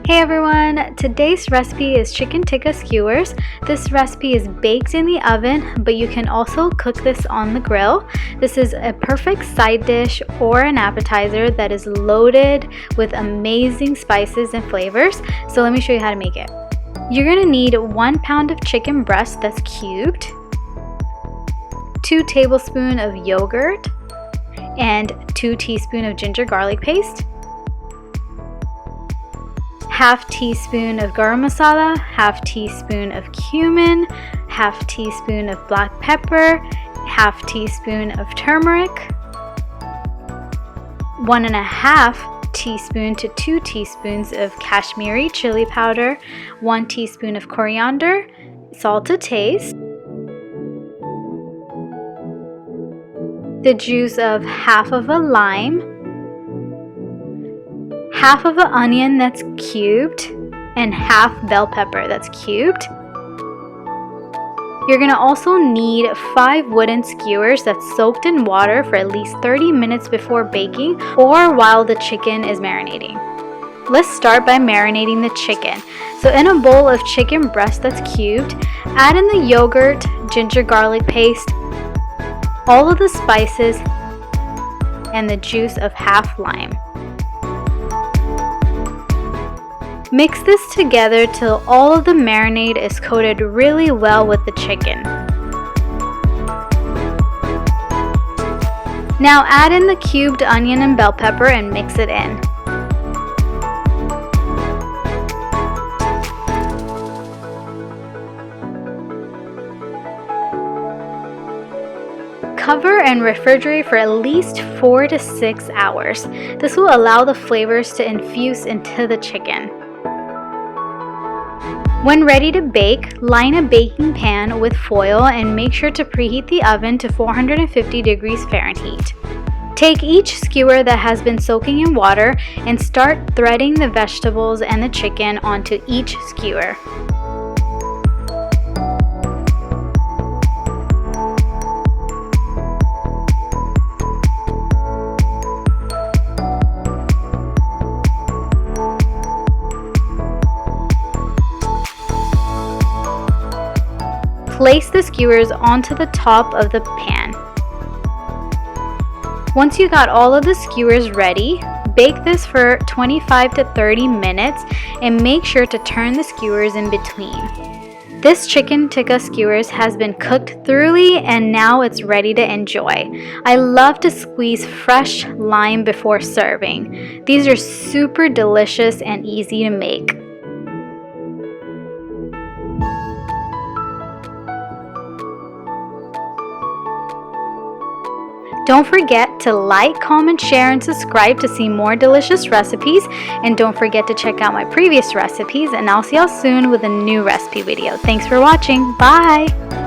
Hey everyone! Today's recipe is chicken tikka skewers. This recipe is baked in the oven, but you can also cook this on the grill. This is a perfect side dish or an appetizer that is loaded with amazing spices and flavors. So let me show you how to make it. You're going to need 1 pound of chicken breast that's cubed, 2 tablespoons of yogurt, and 2 teaspoons of ginger garlic paste, half teaspoon of garam masala, half teaspoon of cumin, half teaspoon of black pepper, half teaspoon of turmeric, 1.5 teaspoon to 2 teaspoons of KASHMERE chili powder, 1 teaspoon of coriander, salt to taste, the juice of half of a lime, half of an onion that's cubed, and half bell pepper that's cubed. You're going to also need 5 wooden skewers that's soaked in water for at least 30 minutes before baking or while the chicken is marinating. Let's start by marinating the chicken. So in a bowl of chicken breast that's cubed, add in the yogurt, ginger garlic paste, all of the spices, and the juice of half lime. Mix this together till all of the marinade is coated really well with the chicken. Now add in the cubed onion and bell pepper and mix it in. Cover and refrigerate for at least 4 to 6 hours. This will allow the flavors to infuse into the chicken. When ready to bake, line a baking pan with foil and make sure to preheat the oven to 450 degrees Fahrenheit. Take each skewer that has been soaking in water and start threading the vegetables and the chicken onto each skewer. Place the skewers onto the top of the pan. Once you got all of the skewers ready, bake this for 25 to 30 minutes and make sure to turn the skewers in between. This chicken tikka skewers has been cooked thoroughly and now it's ready to enjoy. I love to squeeze fresh lime before serving. These are super delicious and easy to make. Don't forget to like, comment, share, and subscribe to see more delicious recipes. And don't forget to check out my previous recipes. And I'll see y'all soon with a new recipe video. Thanks for watching. Bye!